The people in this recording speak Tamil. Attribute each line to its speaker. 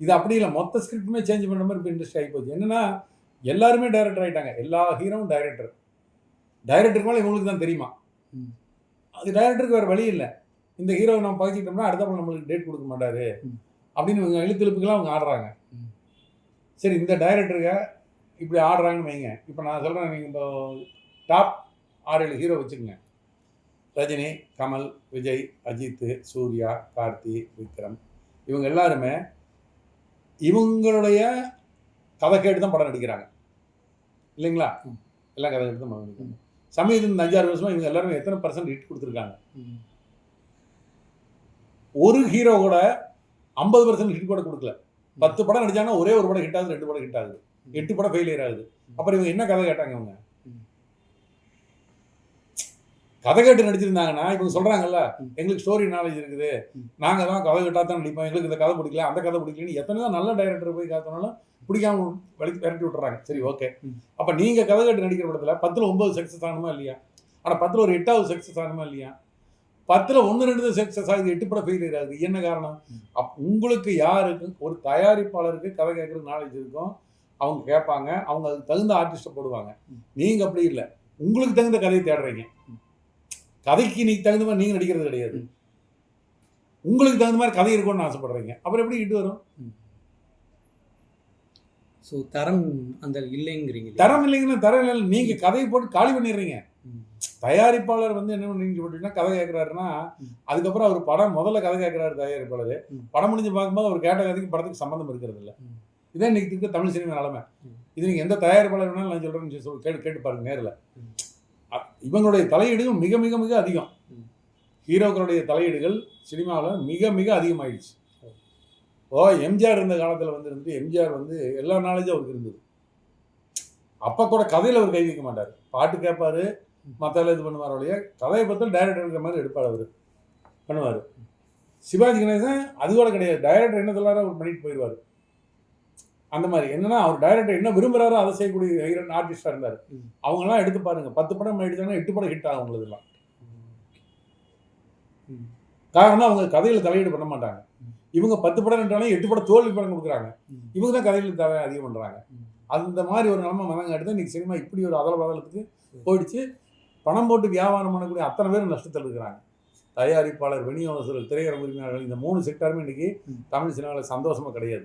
Speaker 1: இது அப்படி இல்லை, மொத்த ஸ்கிரிப்டுமே சேஞ்ச் பண்ணுற மாதிரி இப்போ இண்டஸ்ட்ரி ஆகி போச்சு. என்னன்னா எல்லாருமே டைரக்டர் ஆகிட்டாங்க, எல்லா ஹீரோவும் டைரக்டர். டைரக்டருக்கு மேலே இவங்களுக்கு தான் தெரியுமா, அது டைரக்டருக்கு வேறு வழி இல்லை. இந்த ஹீரோவை நம்ம பகிச்சிக்கிட்டோம்னா அடுத்த நம்மளுக்கு டேட் கொடுக்க மாட்டாரு அப்படின்னு இவங்க இழுத்துழுப்புக்கெல்லாம் அவங்க ஆடுறாங்க. சரி, இந்த டைரக்டருங்க இப்படி ஆடுறாங்கன்னு வைங்க. இப்போ நான் சொல்கிறேன், நீங்கள் இப்போ டாப் 6-7 ஹீரோ வச்சுக்கோங்க. ரஜினி, கமல், விஜய், அஜித், சூர்யா, கார்த்தி, விக்ரம், இவங்க எல்லாருமே இவங்களுடைய கதை கேட்டு தான் படம் நடிக்கிறாங்க இல்லைங்களா? எல்லாம் கதை கேட்டு தான் படம் நடிக்கிறாங்க. சமீபத்தில் இந்த 5-6 வருஷமாக இவங்க எல்லாருமே எத்தனை % ஹிட் கொடுத்துருக்காங்க? ஒரு ஹீரோ கூட 50% ஹிட் கூட கொடுக்கல. 10 படம் நடிச்சாங்கன்னா ஒரே ஒரு படம் ஹிட் ஆகுது, 2 படம் ஹிட் ஆகுது, 8 படம் ஃபெயிலியர் ஆகுது. அப்புறம் இவங்க என்ன கதை கேட்டாங்க? அவங்க கதை கேட்டு நடிச்சிருந்தாங்கன்னா இவங்க சொல்றாங்கல்ல, எங்களுக்கு ஸ்டோரி நாலேஜ் இருக்குது, நாங்கள் தான் கதை கேட்டா தான் நடிப்போம், எங்களுக்கு இந்த கதை பிடிக்கல, அந்த கதை பிடிக்கலன்னு எத்தனையோ நல்ல டைரக்டர் போய் காத்தனாலும் பிடிக்காம விரட்டி விட்டுறாங்க. சரி, ஓகே. அப்போ நீங்கள் கதை கேட்டு நடிக்கிற படத்தில் 10ல் 9 சக்ஸஸ் ஆகணுமா இல்லையா? ஆனால் 10ல் ஒரு 8வது சக்ஸஸ் ஆகணுமா இல்லையா? 10ல் 1-2 சக்ஸஸ் ஆகுது, 8 படம் ஃபெயிலியர் ஆகுது. என்ன காரணம்? உங்களுக்கு யாருக்கு ஒரு தயாரிப்பாளருக்கு கதை கேட்குற நாலேஜ் இருக்கும், அவங்க கேட்பாங்க, அவங்க அதுக்கு தகுந்த ஆர்டிஸ்ட்டை போடுவாங்க. நீங்கள் அப்படி இல்லை, உங்களுக்கு தகுந்த கதையை தேடுறீங்க. கதைக்கு நீ தகுந்த மாதிரி நீங்கள் நடிக்கிறது கிடையாது, உங்களுக்கு தகுந்த மாதிரி கதை இருக்கும்னு ஆசைப்படுறீங்க. அப்புறம் எப்படி ஹிட் வரும்?
Speaker 2: ஸோ தரம் அந்த இல்லைங்கிறீங்க.
Speaker 1: தரம் இல்லைங்கன்னா தரம் இல்லை, நீங்கள் கதையை போட்டு காலி பண்ணிடுறீங்க. தயாரிப்பாளர் வந்து என்ன பண்ணீங்க போட்டீங்கன்னா, கதை கேட்குறாருன்னா அதுக்கப்புறம் அவர் படம் முதல்ல கதை கேட்குறாரு தயாரிப்பாளர், படம் முடிஞ்சு பார்க்கும்போது அவர் கேட்ட கதைக்கு படத்துக்கு சம்மந்தம் இருக்கிறது இல்லை. இதான் இன்னைக்கு இருக்க தமிழ் சினிமா நிலைமை. இது நீங்கள் எந்த தயாரிப்பாளர் வேணாலும் நான் சொல்கிறேன்னு கேட்டு பாருங்க நேரில். இவங்களுடைய தலையீடுகள் மிக மிக மிக அதிகம். ஹீரோக்களுடைய தலையீடுகள் சினிமாவில் மிக மிக அதிகமாகிடுச்சு. எம்ஜிஆர் இருந்த காலத்தில் வந்து எம்ஜிஆர் வந்து எல்லா நாலேஜும் அவருக்கு இருந்தது. அப்போ கூட கதையில் அவர் கை வைக்க மாட்டார், பாட்டு கேட்பார், மற்றெல்லாம் இது பண்ணுவார். ஒழிய கதையை பற்றி டைரக்டர் இருக்கிற மாதிரி எடுப்பார், அவர் பண்ணுவார். சிவாஜி கணேசன் அது கூட கிடையாது, டைரக்டர் என்ன சொல்லாரோ அவர் பண்ணிட்டு போயிடுவார். அந்த மாதிரி என்னன்னா அவர் டைரக்டர் என்ன விரும்புகிறாரோ அதை செய்யக்கூடிய ஹீரோன் ஆர்டிஸ்டாக இருந்தார். அவங்கெல்லாம் எடுத்து பாருங்கள், 10 படம் எடுத்தாங்கன்னா 8 படம் ஹிட் ஆகும் உங்களுதுலாம். காரணம் அவங்க கதையில் தலையீடு பண்ண மாட்டாங்க. இவங்க 10 படம் எடுத்தாலும் 8 படம் தோல்வி படம் கொடுக்குறாங்க, இவங்க தான் கதையில் தலை அதிகம் பண்ணுறாங்க. அந்த மாதிரி ஒரு நிலைமை மனங்க எடுத்து இன்றைக்கி சினிமா இப்படி ஒரு அதலபாதலத்துக்கு போயிடுச்சு. பணம் போட்டு வியாபாரம் பண்ணக்கூடிய அத்தனை பேரும் நஷ்டத்தில் இருக்கிறாங்க. தயாரிப்பாளர், விநியோகஸ்தர்கள், திரையரங்க உரிமையாளர்கள், இந்த 3 செக்டாருமே இன்றைக்கி தமிழ் சினிமாவில் சந்தோஷமாக கிடையாது.